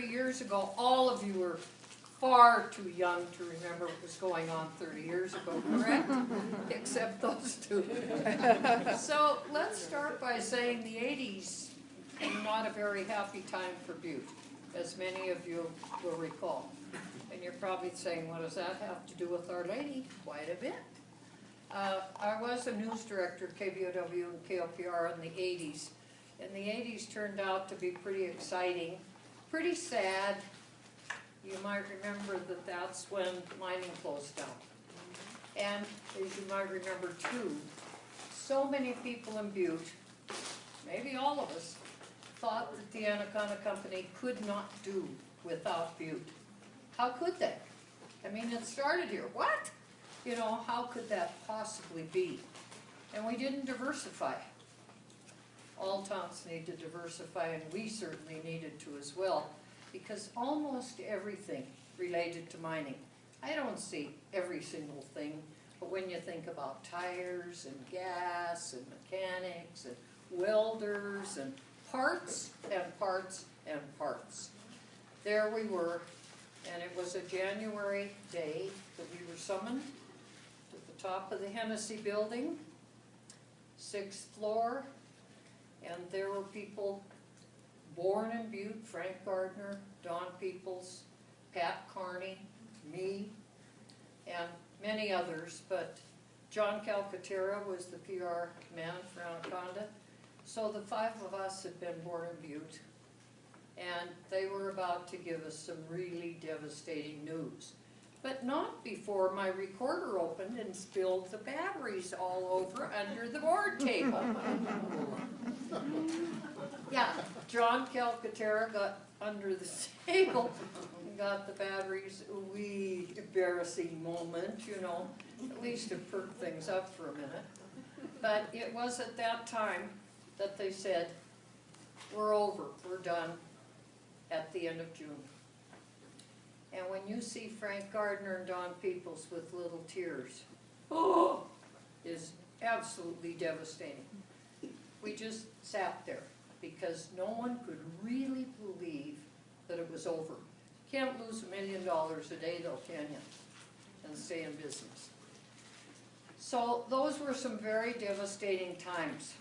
30 years ago, all of you were far too young to remember what was going on 30 years ago, correct? Except those two. So let's start by saying the 80s were not a very happy time for Butte, as many of you will recall. And you're probably saying, what does that have to do with Our Lady? Quite a bit. I was a news director at KBOW and KOPR in the 80s. And the 80s turned out to be pretty exciting, pretty sad. You might remember that that's when mining closed down. And as you might remember too, so many people in Butte, maybe all of us, thought that the Anaconda Company could not do without Butte. How could they? I mean, it started here. What? You know, how could that possibly be? And we didn't diversify. All towns need to diversify, and we certainly needed to as well, because almost everything related to mining, I don't see every single thing, but when you think about tires and gas and mechanics and welders and parts and parts and parts, there we were, and it was a January day that we were summoned to the top of the Hennessy building, 6th floor, and there were people born in Butte: Frank Gardner, Don Peoples, Pat Carney, me, and many others, but John Calcaterra was the PR man for Anaconda. So the 5 of us had been born in Butte, and they were about to give us some really devastating news. But not before my recorder opened and spilled the batteries all over under the board table. Yeah, John Calcaterra got under the table and got the batteries. Wee embarrassing moment, you know. At least it perked things up for a minute. But it was at that time that they said, we're over, we're done, at the end of June. And when you see Frank Gardner and Don Peoples with little tears, oh, is absolutely devastating. We just sat there because no one could really believe that it was over. You can't lose $1 million a day though, can you? And stay in business. So those were some very devastating times.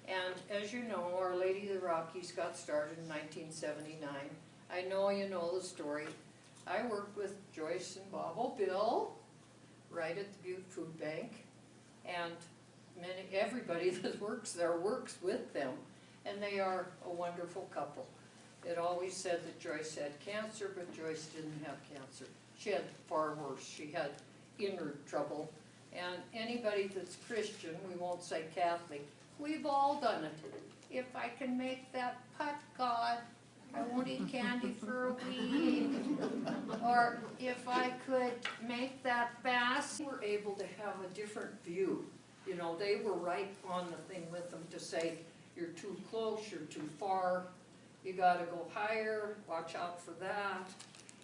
And as you know, Our Lady of the Rockies got started in 1979. I know you know the story. I worked with Joyce and Bob Bill right at the Butte Food Bank, and everybody that works there works with them, and they are a wonderful couple. It always said that Joyce had cancer, but Joyce didn't have cancer. She had far worse. She had inner trouble, and anybody that's Christian, we won't say Catholic, we've all done it. If I can make that putt, God, I won't eat candy for a week. Or if I could make that bass, we were able to have a different view. You know, they were right on the thing with them to say, you're too close, you're too far, you gotta go higher, watch out for that.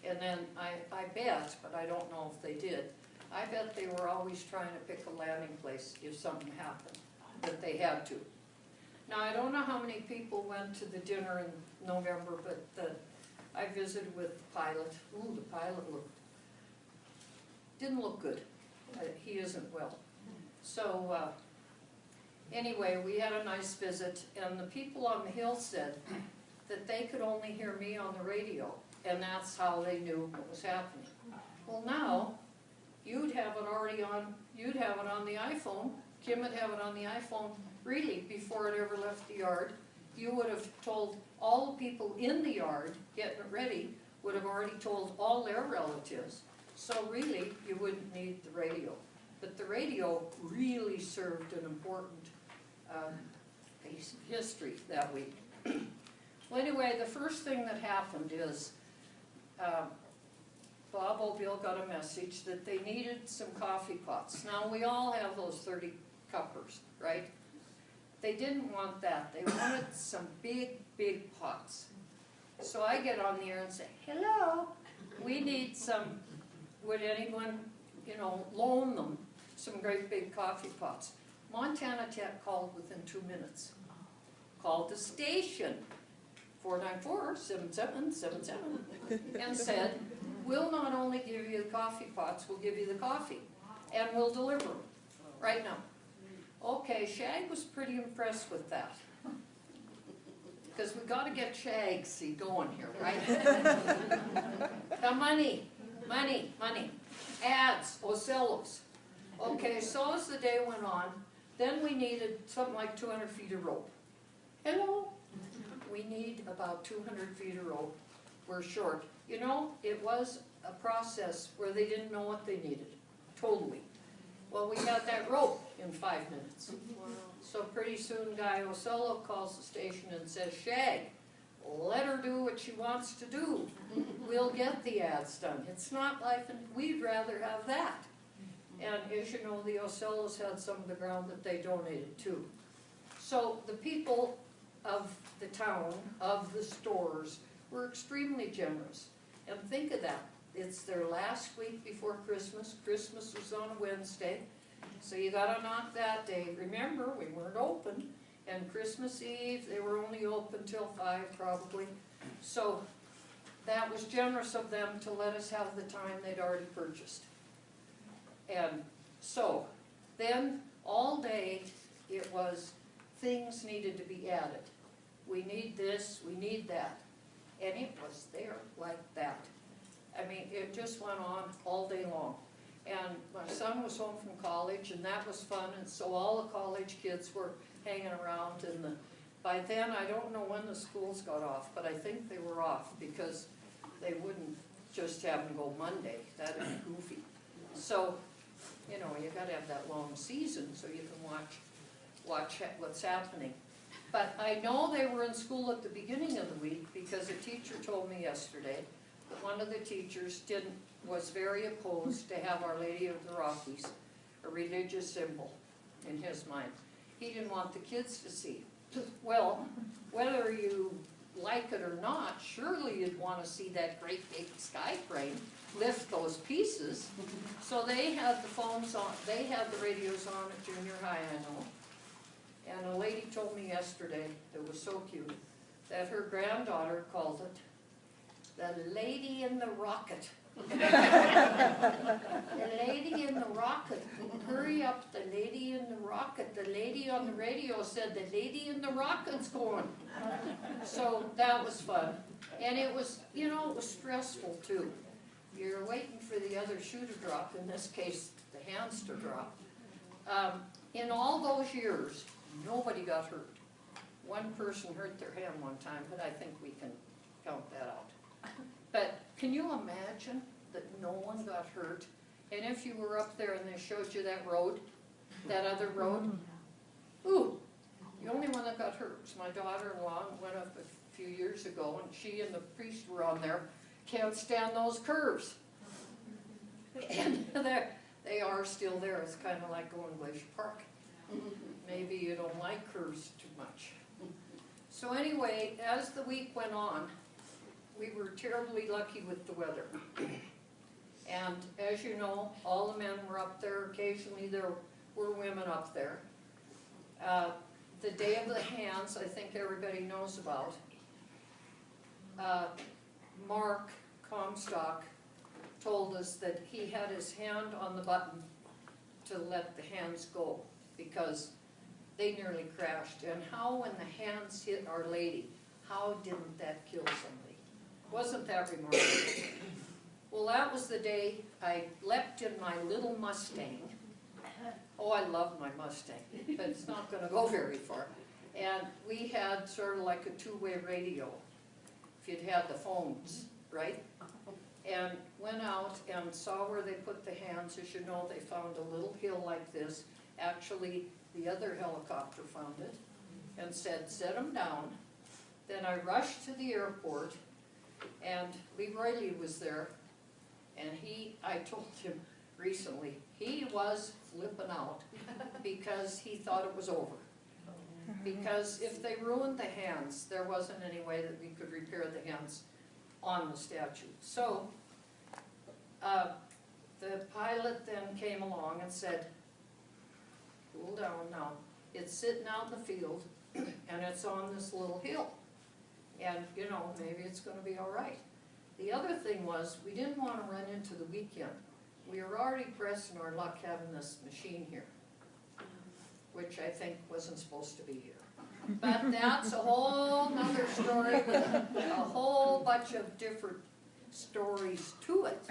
And then I bet, but I don't know if they did, I bet they were always trying to pick a landing place if something happened, that they had to. Now, I don't know how many people went to the dinner in November, but I visited with the pilot. Ooh, the pilot didn't look good. He isn't well. So anyway, we had a nice visit, and the people on the hill said that they could only hear me on the radio, and that's how they knew what was happening. Well, now, you'd have it already on, you'd have it on the iPhone, Kim would have it on the iPhone, really, before it ever left the yard. You would have told all the people in the yard, getting it ready, would have already told all their relatives. So really, you wouldn't need the radio. But the radio really served an important piece of history that week. Well, anyway, the first thing that happened is Bob O'Bill got a message that they needed some coffee pots. Now, we all have those 30 cuppers, right? They didn't want that. They wanted some big, big pots. So I get on the air and say, hello, we need some, would anyone, you know, loan them some great big coffee pots? Montana Tech called within 2 minutes. Called the station. 494-7777, and said, we'll not only give you the coffee pots, we'll give you the coffee, and we'll deliver them right now. Okay, Shag was pretty impressed with that. Because we got to get Shagsy going here, right? The money. Ads, Ocellos. Okay, so as the day went on, then we needed something like 200 feet of rope. Hello? We need about 200 feet of rope. We're short. You know, it was a process where they didn't know what they needed. Totally. Well, we got that rope in 5 minutes. Wow. So pretty soon Guy Ocello calls the station and says, Shag, let her do what she wants to do. We'll get the ads done. It's not life, and we'd rather have that. And as you know, the Ocellos had some of the ground that they donated too. So the people of the town, of the stores, were extremely generous. And think of that. It's their last week before Christmas. Christmas was on a Wednesday. So you gotta knock that day. Remember, we weren't open. And Christmas Eve, they were only open till 5 probably. So that was generous of them to let us have the time they'd already purchased. And so then all day it was things needed to be added. We need this, we need that. And it was there like that. I mean, it just went on all day long. And my son was home from college, and that was fun, and so all the college kids were hanging around. And by then, I don't know when the schools got off, but I think they were off because they wouldn't just have them go Monday. That'd be goofy. So, you know, you gotta have that long season so you can watch what's happening. But I know they were in school at the beginning of the week because a teacher told me yesterday that one of the teachers was very opposed to have Our Lady of the Rockies, a religious symbol in his mind. He didn't want the kids to see. Well, whether you like it or not, surely you'd want to see that great big sky crane lift those pieces. So they had the phones on, they had the radios on at junior high, I know. And a lady told me yesterday, it was so cute, that her granddaughter called it the Lady in the Rocket. The lady in the rocket. Hurry up, the lady in the rocket. The lady on the radio said the lady in the rocket's going. So that was fun. And it was, you know, it was stressful too. You're waiting for the other shoe to drop, in this case, the hands to drop. In all those years, nobody got hurt. One person hurt their hand one time, but I think we can count that out. But can you imagine that no one got hurt? And if you were up there and they showed you that road, that other road, ooh, the only one that got hurt was my daughter-in-law, and went up a few years ago, and she and the priest were on there. Can't stand those curves. And they are still there. It's kind of like going to Glacier Park. Maybe you don't like curves too much. So anyway, as the week went on, we were terribly lucky with the weather. And as you know, all the men were up there. Occasionally there were women up there. The Day of the Hands, I think everybody knows about. Mark Comstock told us that he had his hand on the button to let the hands go because they nearly crashed. And how, when the hands hit Our Lady, how didn't that kill somebody? Wasn't that remarkable? Well, that was the day I leapt in my little Mustang. Oh, I love my Mustang, but it's not going to go very far. And we had sort of like a two-way radio, if you'd had the phones, right? And went out and saw where they put the hands. As you know, they found a little hill like this. Actually, the other helicopter found it and said, set them down. Then I rushed to the airport, and Leroy Lee was there, and I told him recently, he was flipping out because he thought it was over. Because if they ruined the hands, there wasn't any way that we could repair the hands on the statue. So the pilot then came along and said, cool down now. It's sitting out in the field, and it's on this little hill. And, you know, maybe it's gonna be all right. The other thing was, we didn't wanna run into the weekend. We were already pressing our luck having this machine here, which I think wasn't supposed to be here. But that's a whole nother story with a whole bunch of different stories to it.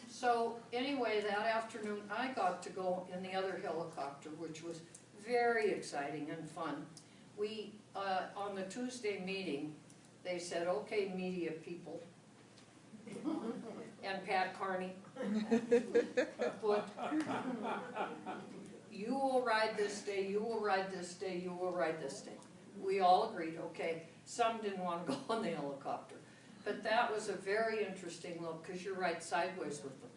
So anyway, that afternoon I got to go in the other helicopter, which was very exciting and fun. We, on the Tuesday meeting, they said, okay, media people, and Pat Carney, you will ride this day, you will ride this day, you will ride this day. We all agreed, okay. Some didn't want to go on the helicopter. But that was a very interesting look, because you're right sideways with them.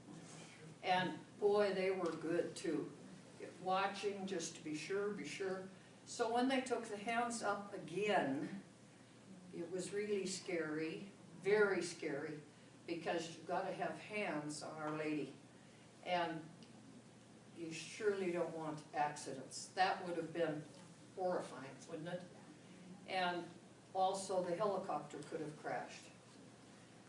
And boy, they were good too. Watching just to be sure. So when they took the hands up again, it was really scary, very scary, because you've got to have hands on Our Lady. And you surely don't want accidents. That would have been horrifying, wouldn't it? And also the helicopter could have crashed.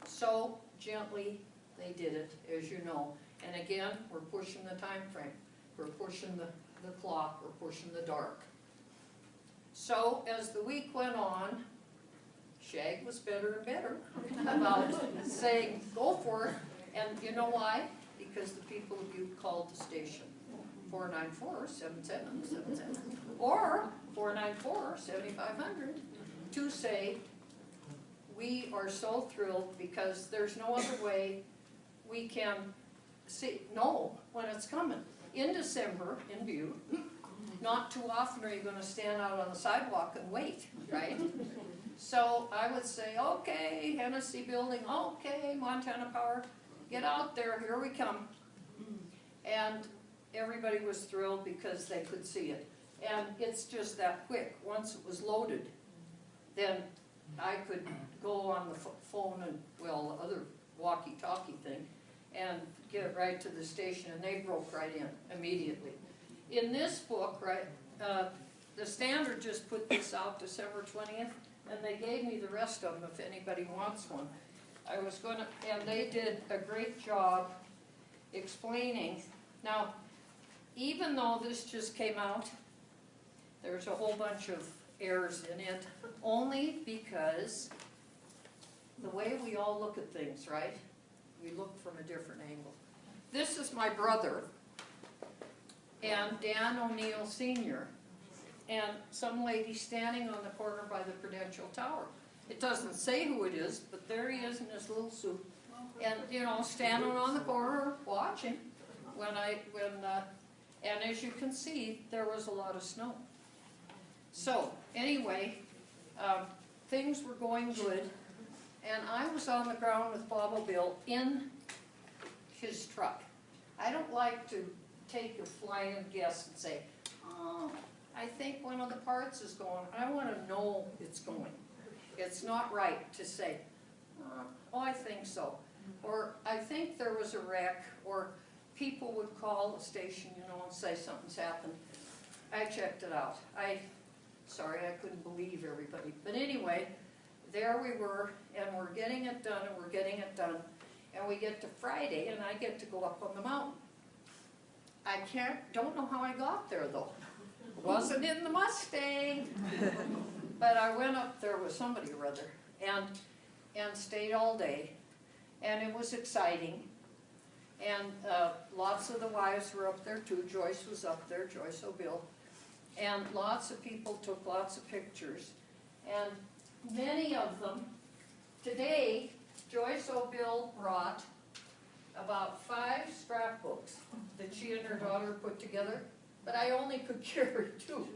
So gently they did it, as you know. And again, we're pushing the time frame. We're pushing the clock, we're pushing the dark. So as the week went on, Shag was better and better about saying, go for it. And you know why? Because the people of Butte called the station. 494-7777 or 494-7500 to say, we are so thrilled because there's no other way we can know when it's coming. In December in Butte, not too often are you going to stand out on the sidewalk and wait, right? So I would say, okay, Hennessy Building, okay, Montana Power, get out there, here we come. And everybody was thrilled because they could see it. And it's just that quick. Once it was loaded, then I could go on the phone and, well, the other walkie-talkie thing, and get it right to the station, and they broke right in immediately. In this book, right, the Standard just put this out December 20th, and they gave me the rest of them if anybody wants one. I was gonna, and they did a great job explaining. Now, even though this just came out, there's a whole bunch of errors in it, only because the way we all look at things, right? We look from a different angle. This is my brother, and Dan O'Neill Sr., and some lady standing on the corner by the Prudential Tower. It doesn't say who it is, but there he is in his little suit, and you know, standing on the corner watching. And as you can see, there was a lot of snow. So anyway, things were going good, and I was on the ground with Bob Bill in his truck. I don't like to take a flying guess and say, oh, I think one of the parts is going. I want to know it's going. It's not right to say, oh, I think so. Or I think there was a wreck, or people would call the station, you know, and say something's happened. I checked it out. Sorry, I couldn't believe everybody. But anyway, there we were, and we're getting it done, and we're getting it done. And we get to Friday, and I get to go up on the mountain. Don't know how I got there though. Wasn't in the Mustang. But I went up there with somebody or other, and stayed all day. And it was exciting. And lots of the wives were up there too. Joyce was up there, Joyce O'Bill. And lots of people took lots of pictures. And many of them, today, Joyce O'Bill brought about 5 scrapbooks that she and her daughter put together, but I only could carry 2.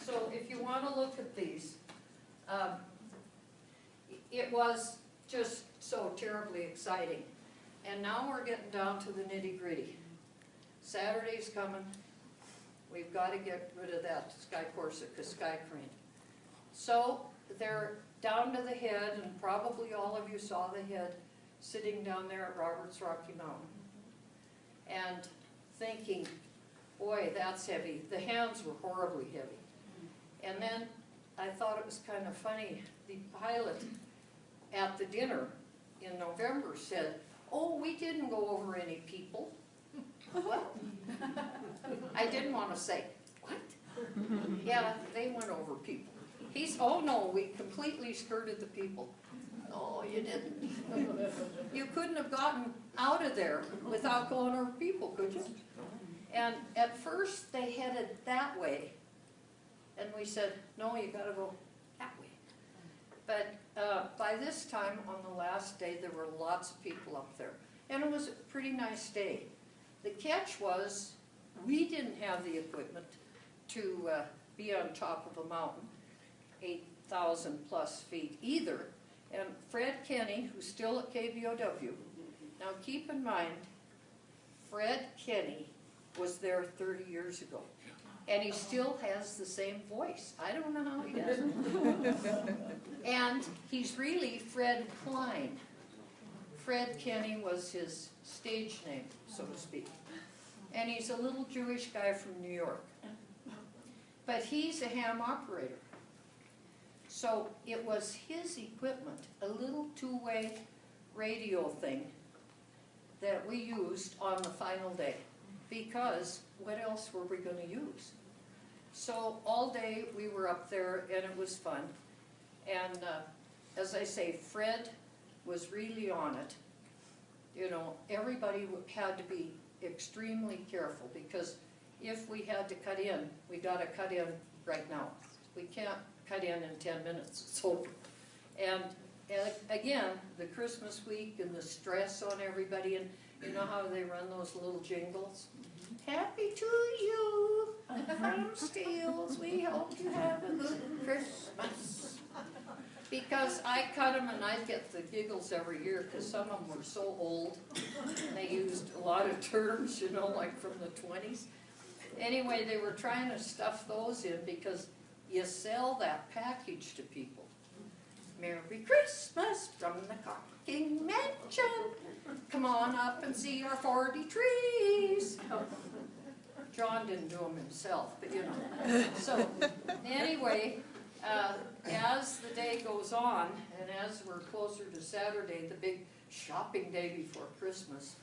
So if you want to look at these, it was just so terribly exciting. And now we're getting down to the nitty-gritty. Saturday's coming. We've got to get rid of that Sky Corsica Sky Crane. So they're down to the head, and probably all of you saw the head sitting down there at Roberts Rocky Mountain. And thinking, boy, that's heavy. The hands were horribly heavy. And then I thought it was kind of funny. The pilot at the dinner in November said, "Oh, we didn't go over any people." What? I didn't want to say, what? Yeah, they went over people. Oh no, we completely skirted the people. No, you didn't. You couldn't have gotten out of there without going over people, could you? And at first they headed that way. And we said, no, you gotta go that way. But by this time, on the last day, there were lots of people up there. And it was a pretty nice day. The catch was, we didn't have the equipment to be on top of a mountain, 8,000 plus feet either. And Fred Kenney, who's still at KBOW, now keep in mind, Fred Kenney was there 30 years ago. And he still has the same voice. I don't know how he does it. And he's really Fred Klein. Fred Kenney was his stage name, so to speak. And he's a little Jewish guy from New York. But he's a ham operator. So it was his equipment, a little two-way radio thing that we used on the final day. Because what else were we going to use? So all day we were up there and it was fun. And as I say, Fred was really on it. You know, everybody had to be extremely careful because if we had to cut in, we got to cut in right now. We can't cut in 10 minutes, it's over. And again, the Christmas week and the stress on everybody, and you know how they run those little jingles? Happy to you from Steels, we hope you have a good Christmas. Because I cut them and I'd get the giggles every year because some of them were so old and they used a lot of terms, you know, like from the 20s. Anyway, they were trying to stuff those in because you sell that package to people. Merry Christmas from the Cocking Mansion. Come on up and see our 40 trees. John didn't do them himself, but you know. So anyway, as the day goes on, and as we're closer to Saturday, the big shopping day before Christmas,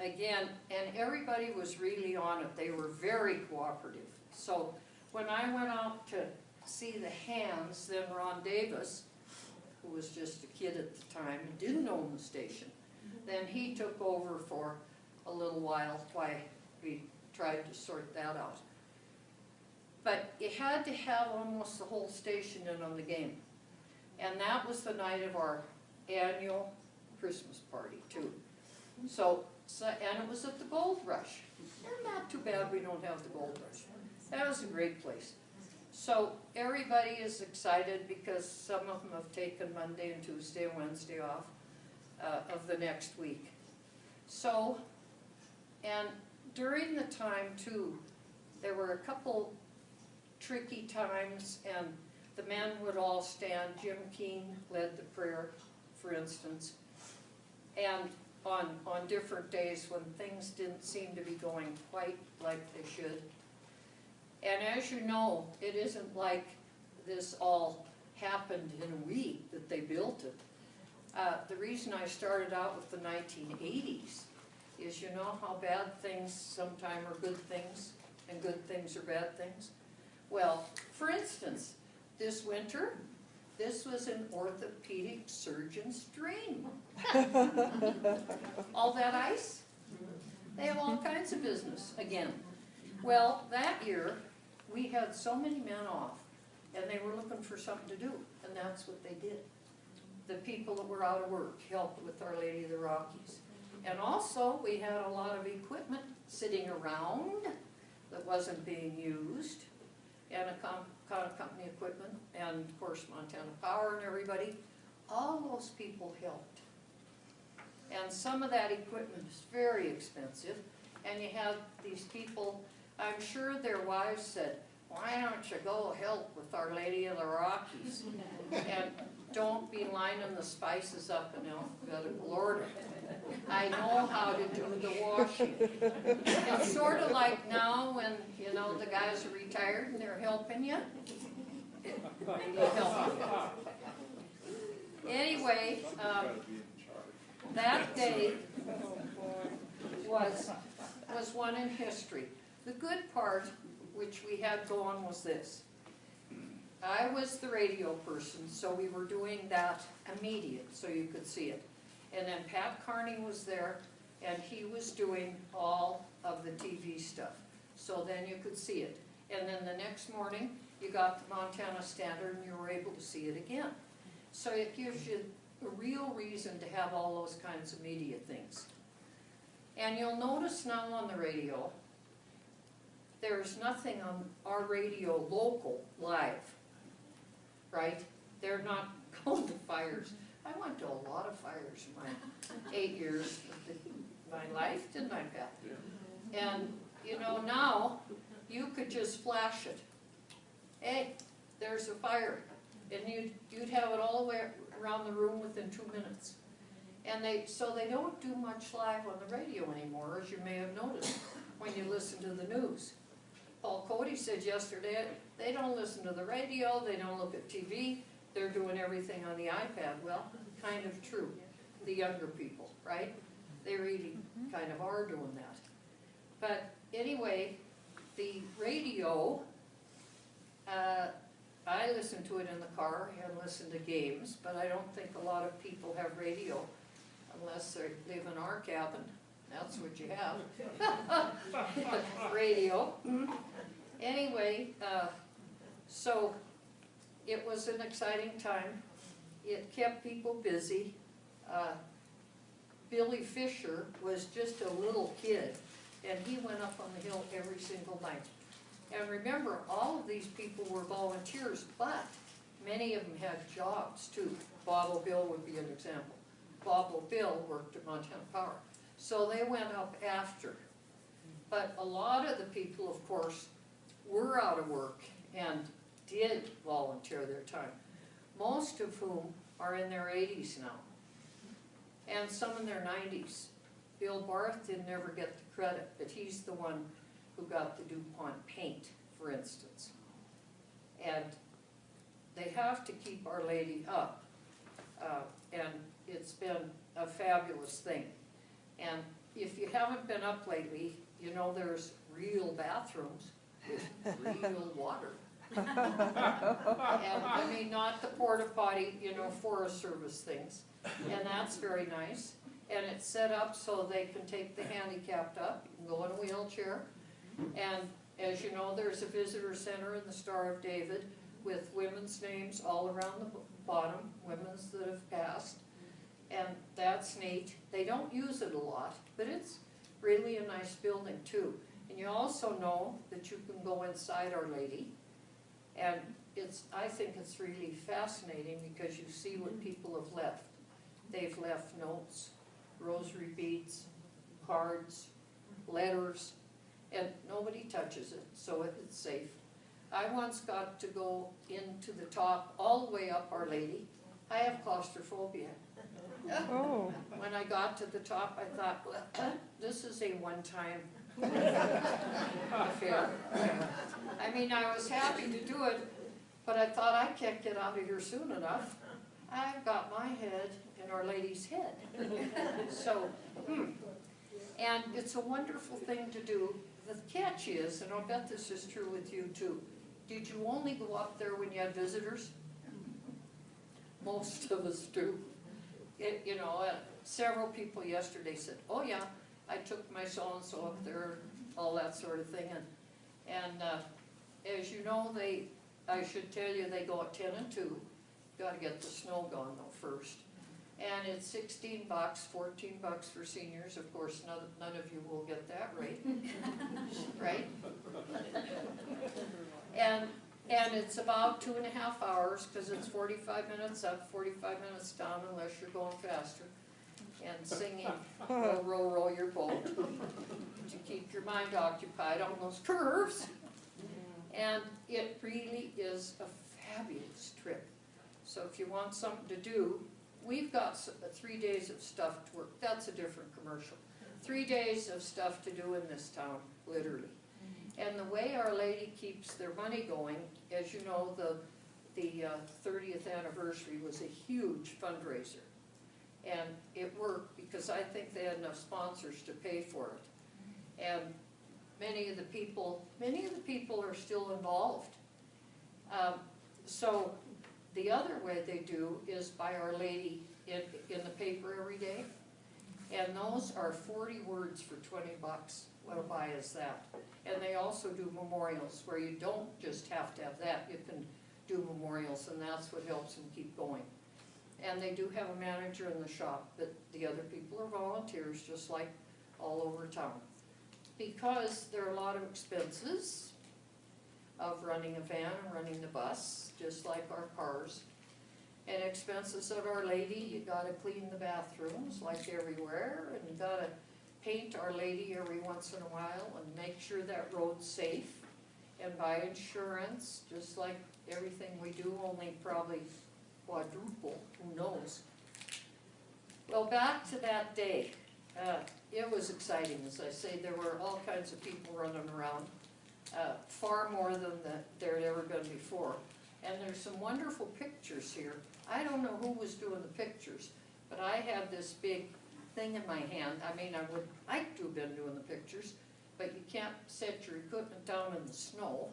again, and everybody was really on it. They were very cooperative. So when I went out to see the hands, then Ron Davis, who was just a kid at the time and didn't own the station, then he took over for a little while we tried to sort that out. But you had to have almost the whole station in on the game. And that was the night of our annual Christmas party, too. So and it was at the Gold Rush. And not too bad we don't have the Gold Rush. That was a great place. So everybody is excited because some of them have taken Monday and Tuesday and Wednesday off of the next week. So, and during the time, too, there were a couple tricky times, and the men would all stand. Jim Keene led the prayer, for instance, and on different days when things didn't seem to be going quite like they should. And as you know, it isn't like this all happened in a week that they built it. The reason I started out with the 1980s is, you know how bad things sometimes are good things and good things are bad things? Well, for instance, this winter, this was an orthopedic surgeon's dream. All that ice, they have all kinds of business again. Well, that year, we had so many men off, and they were looking for something to do, and that's what they did. The people that were out of work helped with Our Lady of the Rockies. And also, we had a lot of equipment sitting around that wasn't being used, and company equipment, and of course Montana Power and everybody. All those people helped. And some of that equipment is very expensive, and you have these people, I'm sure their wives said, why don't you go help with Our Lady of the Rockies? And don't be lining the spices up in alphabetical order. I know how to do the washing. It's sort of like now when, you know, the guys are retired and they're helping you. It really helped. Anyway, that day was one in history. The good part, which we had going, was this. I was the radio person, so we were doing that immediate, so you could see it. And then Pat Carney was there, and he was doing all of the TV stuff. So then you could see it. And then the next morning, you got the Montana Standard, and you were able to see it again. So it gives you a real reason to have all those kinds of media things. And you'll notice now on the radio, there's nothing on our radio local live, right? They're not going to fires. I went to a lot of fires in my 8 years of my life, didn't I, Pat? Yeah. And, you know, now you could just flash it. Hey, there's a fire. And you'd have it all the way around the room within 2 minutes. And so they don't do much live on the radio anymore, as you may have noticed when you listen to the news. Paul Cody said yesterday, they don't listen to the radio, they don't look at TV, they're doing everything on the iPad. Well, kind of true. The younger people, right? They really kind of are doing that. But anyway, the radio, I listen to it in the car and listen to games, but I don't think a lot of people have radio unless they live in our cabin. That's what you have. Radio. Anyway, so it was an exciting time. It kept people busy. Billy Fisher was just a little kid, and he went up on the hill every single night. And remember, all of these people were volunteers, but many of them had jobs too. Bob O'Bill would be an example. Bob O'Bill worked at Montana Power. So they went up after. But a lot of the people, of course, were out of work and did volunteer their time. Most of whom are in their 80s now. And some in their 90s. Bill Barth didn't ever get the credit, but he's the one who got the DuPont paint, for instance. And they have to keep Our Lady up. And it's been a fabulous thing. And if you haven't been up lately, you know there's real bathrooms with real water. And I mean, not the porta potty, you know, Forest Service things. And that's very nice. And it's set up so they can take the handicapped up, you can go in a wheelchair. And as you know, there's a visitor center in the Star of David with women's names all around the bottom, women's that have passed. And that's neat. They don't use it a lot, but it's really a nice building too. And you also know that you can go inside Our Lady. And I think it's really fascinating because you see what people have left. They've left notes, rosary beads, cards, letters, and nobody touches it, so it's safe. I once got to go into the top, all the way up Our Lady. I have claustrophobia. Oh. When I got to the top, I thought, well, this is a one-time affair. I mean, I was happy to do it, but I thought I can't get out of here soon enough. I've got my head in Our Lady's head. So, and it's a wonderful thing to do. The catch is, and I'll bet this is true with you too, did you only go up there when you had visitors? Most of us do. You know, several people yesterday said, oh yeah, I took my so-and-so up there, all that sort of thing. And as you know, I should tell you, they go at 10 and 2. Got to get the snow gone though first. And it's $16, $14 for seniors. Of course, none of you will get that rate, right? And it's about 2.5 hours because it's 45 minutes up, 45 minutes down, unless you're going faster. And singing, row, row, row your boat, to keep your mind occupied on those curves. And it really is a fabulous trip. So if you want something to do, we've got 3 days of stuff to work. That's a different commercial. 3 days of stuff to do in this town, literally. And the way Our Lady keeps their money going, as you know, the the 30th anniversary was a huge fundraiser. And it worked because I think they had enough sponsors to pay for it. And many of the people are still involved. So the other way they do is by Our Lady in the paper every day. And those are 40 words for 20 bucks. What a buy is that? And they also do memorials where you don't just have to have that. You can do memorials, and that's what helps them keep going. And they do have a manager in the shop, but the other people are volunteers, just like all over town. Because there are a lot of expenses of running a van and running the bus, just like our cars. And expenses at Our Lady, you gotta clean the bathrooms like everywhere, and you gotta paint Our Lady every once in a while and make sure that road's safe. And buy insurance, just like everything we do, only probably quadruple, who knows. Well, back to that day. It was exciting, as I say. There were all kinds of people running around, far more than there had ever been before. And there's some wonderful pictures here. I don't know who was doing the pictures, but I have this big thing in my hand. I mean, I would like to have been doing the pictures, but you can't set your equipment down in the snow.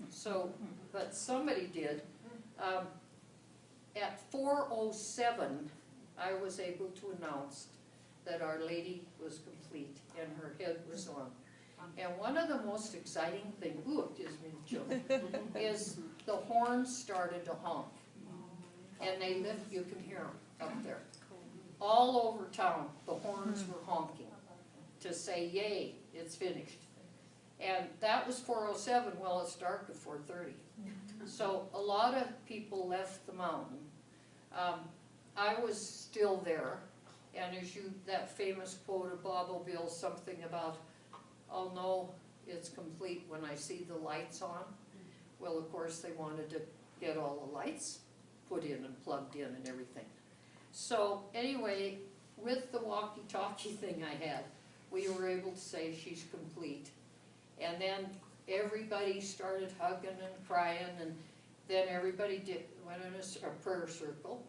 So, but somebody did. At 4:07, I was able to announce that Our Lady was complete and her head was on. And one of the most exciting things, ooh, it gives me the chill, is the horns started to honk. And they lift, you can hear them up there. All over town, the horns were honking to say, yay, it's finished. And that was 4:07, well, it's dark at 4:30. So a lot of people left the mountain. I was still there, and as that famous quote of Bob O'Bill, something about, I'll know it's complete when I see the lights on. Well, of course, they wanted to get all the lights put in and plugged in and everything. So anyway, with the walkie-talkie thing I had, we were able to say she's complete. And then everybody started hugging and crying, and then everybody went in a prayer circle,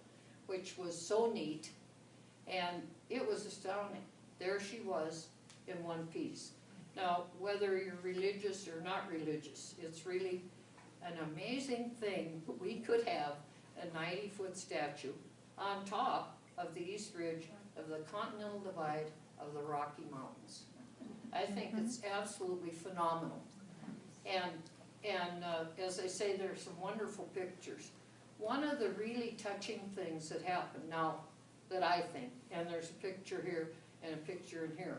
which was so neat. And it was astounding. There she was in one piece. Now, whether you're religious or not religious, it's really an amazing thing that we could have a 90-foot statue on top of the East Ridge of the Continental Divide of the Rocky Mountains. I think it's absolutely phenomenal. And as I say, there's some wonderful pictures. One of the really touching things that happened now, that I think, and there's a picture here and a picture in here.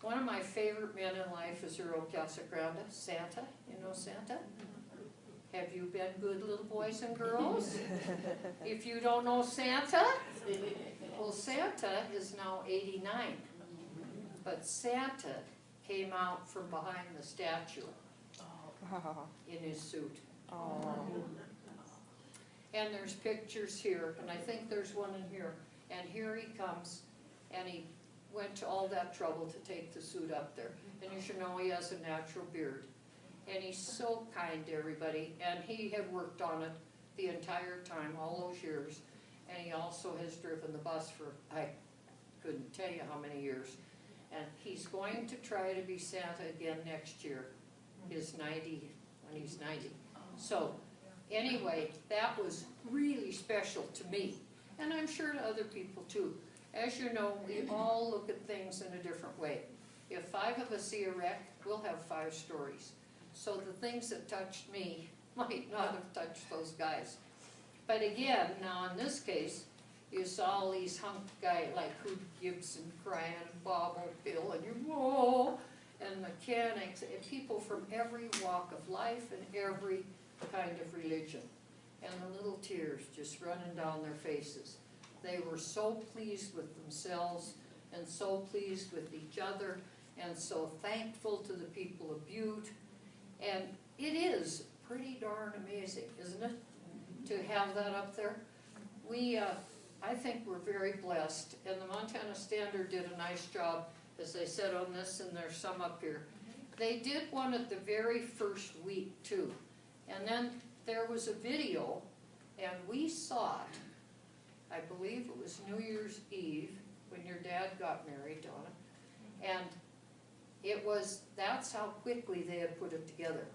One of my favorite men in life is Earl Casagrande, Santa. You know Santa? Have you been good little boys and girls? If you don't know Santa, well, Santa is now 89. But Santa came out from behind the statue in his suit. And there's pictures here, and I think there's one in here. And here he comes, and he went to all that trouble to take the suit up there. And you should know he has a natural beard. And he's so kind to everybody, and he had worked on it the entire time, all those years. And he also has driven the bus for, I couldn't tell you how many years. And he's going to try to be Santa again next year. He's 90, when he's 90. So, anyway, that was really special to me. And I'm sure to other people too. As you know, we all look at things in a different way. If 5 of us see a wreck, we'll have 5 stories. So the things that touched me might not have touched those guys. But again, now in this case, you saw all these hunk guys like Hoot Gibson crying, Bob O'Bill, and whoa, and mechanics, and people from every walk of life and every kind of religion. And the little tears just running down their faces. They were so pleased with themselves and so pleased with each other and so thankful to the people of Butte. And it is pretty darn amazing, isn't it, to have that up there? I think we're very blessed, and the Montana Standard did a nice job, as they said on this, and there's some up here. They did one at the very first week, too. And then there was a video, and we saw it, I believe it was New Year's Eve, when your dad got married, Donna, and it was, that's how quickly they had put it together.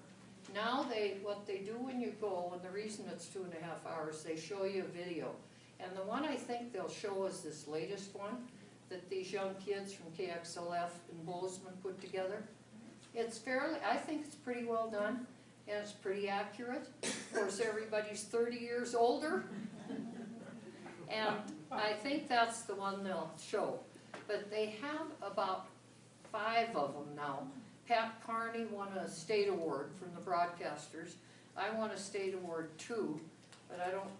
Now what they do when you go, and the reason it's 2.5 hours, they show you a video. And the one I think they'll show is this latest one that these young kids from KXLF and Bozeman put together. It's fairly, I think it's pretty well done, and it's pretty accurate. Of course, everybody's 30 years older. And I think that's the one they'll show. But they have about 5 of them now. Pat Carney won a state award from the broadcasters. I won a state award too, but I don't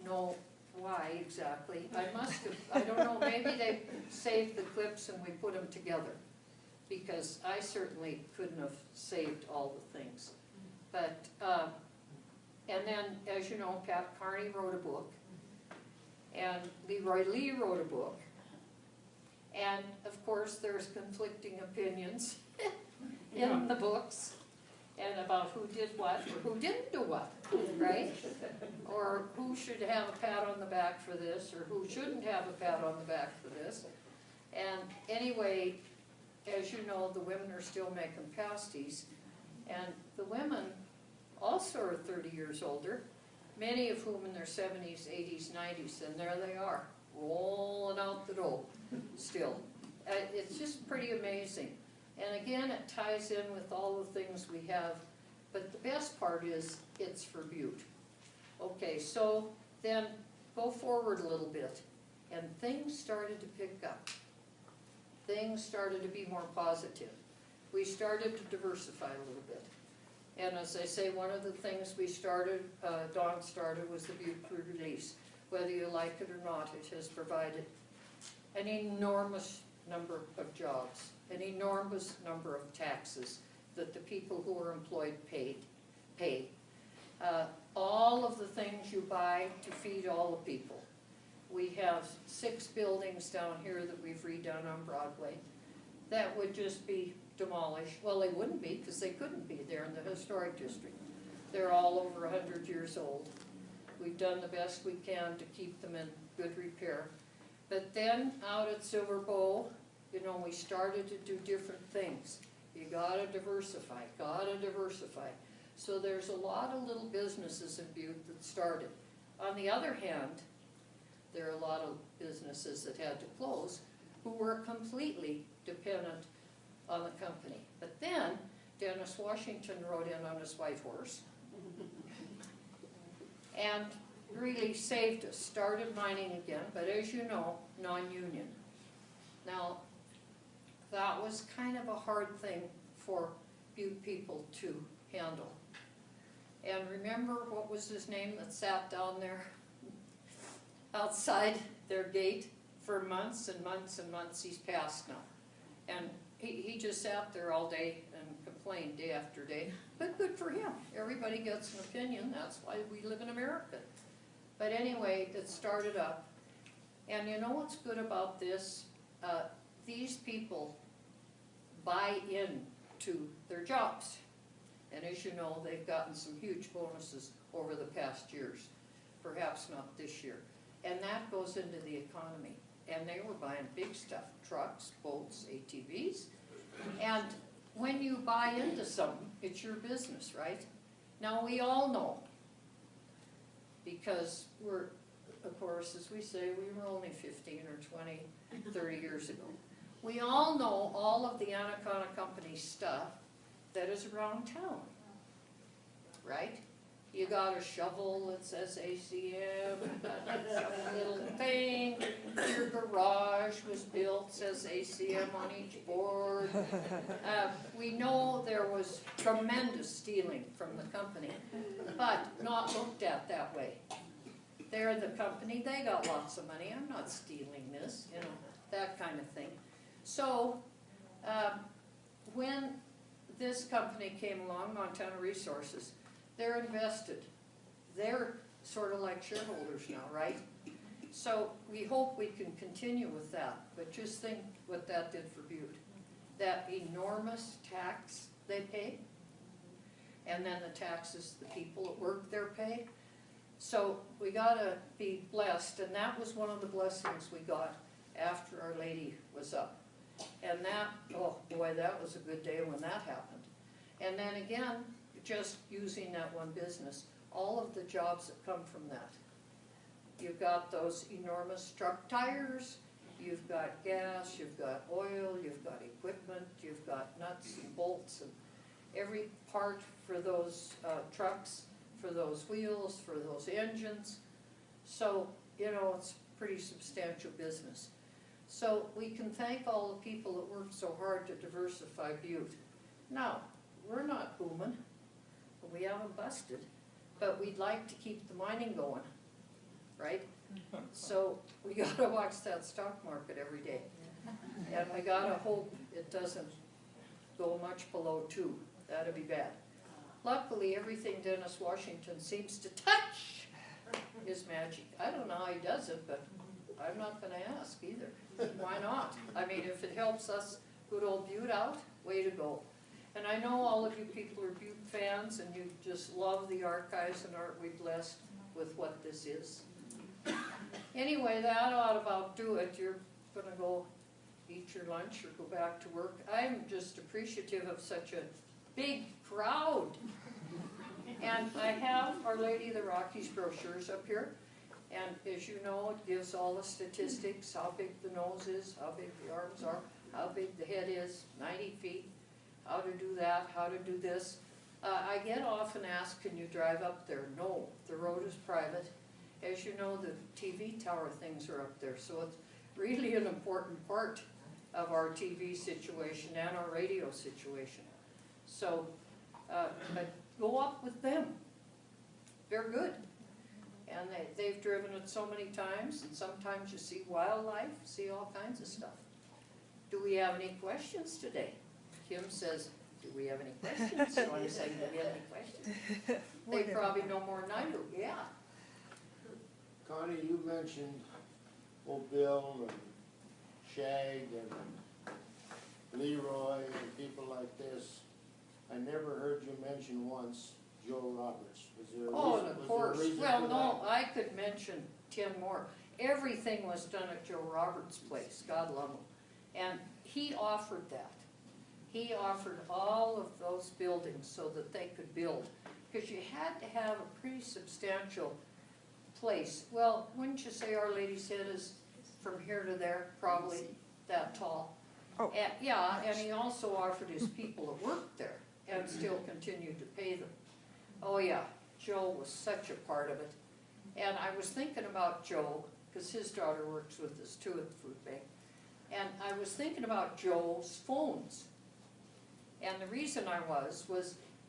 know why exactly. I must have, I don't know, maybe they saved the clips and we put them together, because I certainly couldn't have saved all the things. But, and then, as you know, Pat Carney wrote a book, and Leroy Lee wrote a book, and of course there's conflicting opinions in the books, and about who did what, or who didn't do what, right? Or who should have a pat on the back for this, or who shouldn't have a pat on the back for this. And anyway, as you know, the women are still making pasties, and the women also are 30 years older, many of whom in their 70s, 80s, 90s, and there they are, rolling out the dough still. It's just pretty amazing. And again, it ties in with all the things we have, but the best part is it's for Butte. Okay, so then go forward a little bit, and things started to pick up. Things started to be more positive. We started to diversify a little bit. And as I say, one of the things we started, Dawn started, was the Butte Crude Release. Whether you like it or not, it has provided an enormous number of jobs, an enormous number of taxes that the people who are employed pay. All of the things you buy to feed all the people. We have 6 buildings down here that we've redone on Broadway that would just be demolished. Well, they wouldn't be, because they couldn't be there in the historic district. They're all over 100 years old. We've done the best we can to keep them in good repair. But then out at Silver Bow, you know, we started to do different things. You gotta diversify, gotta diversify. So there's a lot of little businesses in Butte that started. On the other hand, there are a lot of businesses that had to close who were completely dependent on the company. But then Dennis Washington rode in on his white horse and really saved us, started mining again, but as you know, non-union. Now, that was kind of a hard thing for Butte people to handle. And remember, what was his name that sat down there outside their gate for months and months and months? He's passed now. And he just sat there all day and complained day after day. But good for him. Everybody gets an opinion. That's why we live in America. But anyway, it started up. And you know what's good about this? These people buy into their jobs. And as you know, they've gotten some huge bonuses over the past years. Perhaps not this year. And that goes into the economy. And they were buying big stuff, trucks, boats, ATVs. And when you buy into something, it's your business, right? Now we all know, because we're, of course, as we say, we were only 15 or 20, 30 years ago. We all know all of the Anaconda Company stuff that is around town, right? You got a shovel that says ACM, a little thing, your garage was built, says ACM on each board. We know there was tremendous stealing from the company, but not looked at that way. They're the company, they got lots of money, I'm not stealing this, you know, that kind of thing. So, when this company came along, Montana Resources, they're invested. They're sort of like shareholders now, right? So we hope we can continue with that, but just think what that did for Butte. That enormous tax they pay, and then the taxes the people that work there pay. So we gotta be blessed, and that was one of the blessings we got after Our Lady was up. And that, oh boy, that was a good day when that happened. And then again, just using that one business, all of the jobs that come from that. You've got those enormous truck tires, you've got gas, you've got oil, you've got equipment, you've got nuts and bolts and every part for those trucks, for those wheels, for those engines. So, you know, it's pretty substantial business. So we can thank all the people that worked so hard to diversify Butte. Now, we're not booming, we haven't busted, but we'd like to keep the mining going, right? So we gotta watch that stock market every day. And we gotta hope it doesn't go much below 2. That'd be bad. Luckily, everything Dennis Washington seems to touch is magic. I don't know how he does it, but I'm not gonna ask either. Why not? I mean, if it helps us good old Butte out, way to go. And I know all of you people are Butte fans and you just love the archives, and aren't we blessed with what this is? Anyway, that ought about do it. You're gonna go eat your lunch or go back to work. I'm just appreciative of such a big crowd. And I have Our Lady of the Rockies brochures up here. And as you know, it gives all the statistics, how big the nose is, how big the arms are, how big the head is, 90 feet, how to do that, how to do this. I get often asked, can you drive up there? No, the road is private. As you know, the TV tower things are up there, so it's really an important part of our TV situation and our radio situation. So go up with them. They're good. And they've driven it so many times, and sometimes you see wildlife, see all kinds of stuff. Do we have any questions today? Kim says, do we have any questions? You want to say, do we have any questions? They probably know more than I do, yeah. Connie, you mentioned old Bill and Shag and Leroy and people like this. I never heard you mention once Joe Roberts. Was there a Oh, reason, and of was there a course. reason Well, for no, that? I could mention 10 more. Everything was done at Joe Roberts' place, God love him. And he offered that. He offered all of those buildings so that they could build. Because you had to have a pretty substantial place. Well, wouldn't you say Our Lady's head is from here to there, probably that tall? Oh. And, yeah, and he also offered his people that worked there and still continued to pay them. Oh yeah, Joe was such a part of it. And I was thinking about Joe, because his daughter works with us too at the food bank. And I was thinking about Joe's phones. And the reason I was,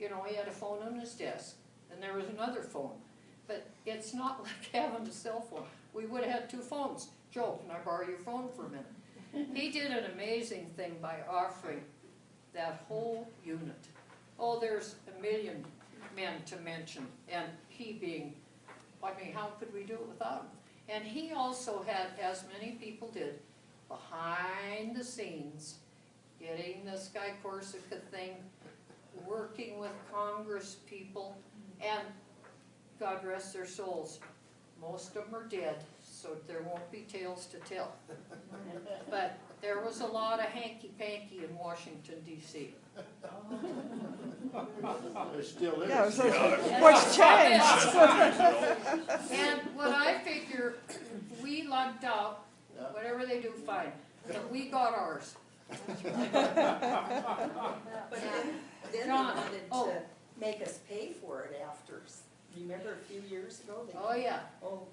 you know, he had a phone on his desk, and there was another phone. But it's not like having a cell phone. We would have had 2 phones. Joe, can I borrow your phone for a minute? He did an amazing thing by offering that whole unit. Oh, there's a million men to mention, and he being, I mean, how could we do it without him? And he also had, as many people did, behind the scenes, getting the Sky Corsica thing, working with Congress people, and God rest their souls, most of them are dead, so there won't be tales to tell. But there was a lot of hanky-panky in Washington, D.C. There still is. Yeah, so what's changed? And what I figure, we lugged out, whatever they do, fine, but we got ours. But then they John, wanted oh. to make us pay for it after. Remember a few years ago? Oh, yeah. Oh,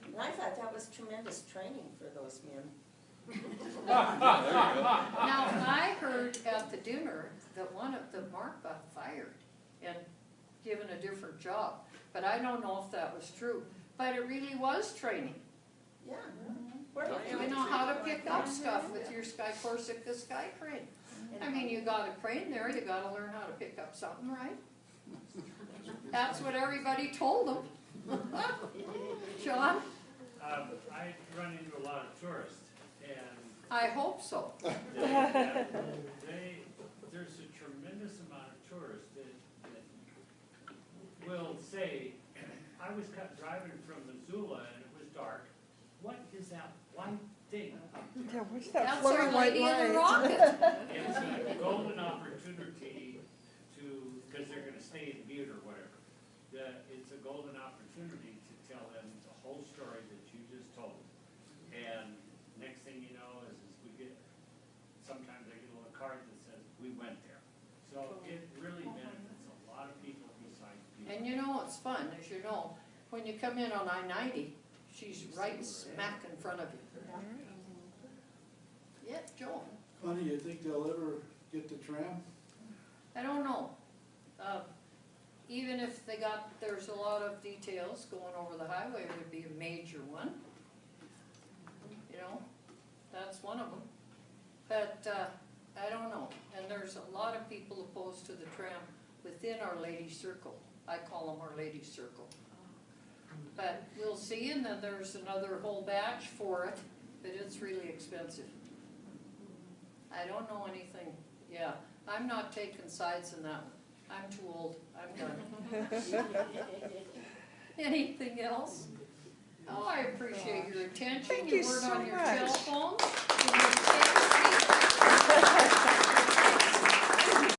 and I thought that was tremendous training for those men. Now, I heard at the dinner that that Mark got fired and given a different job, but I don't know if that was true. But it really was training. Yeah. You know how to pick up stuff with your Sky Corsica Sky Crane. I mean, you got a crane there, you gotta learn how to pick up something, right? That's what everybody told them. John? I run into a lot of tourists, and I hope so. there's a tremendous amount of tourists that will say, I I was driving from Missoula and it was dark. What is that white thing up there? Yeah, what's that That's floating Our white Lady of the light? Rocket. It's a golden opportunity to, because they're gonna stay in Butte or whatever. It's a golden opportunity to tell them the whole story that you just told. And next thing you know is we get, sometimes I get a little card that says, we went there. So it really benefits a lot of people besides Butte. And you know what's fun, as you know, when you come in on I-90, she's right smack in front of you. Yeah, Joan, Connie, you think they'll ever get the tram? I don't know. Even if they got, there's a lot of details, going over the highway would be a major one. You know, that's one of them. But, I don't know, and there's a lot of people opposed to the tram within Our Lady Circle. I call them Our Lady Circle. But we'll see, and then there's another whole batch for it, but it's really expensive. I don't know anything, yeah, I'm not taking sides in that one. I'm too old, I'm done. Anything else? Oh, I appreciate your attention. Thank you weren't so on your much. cell phones.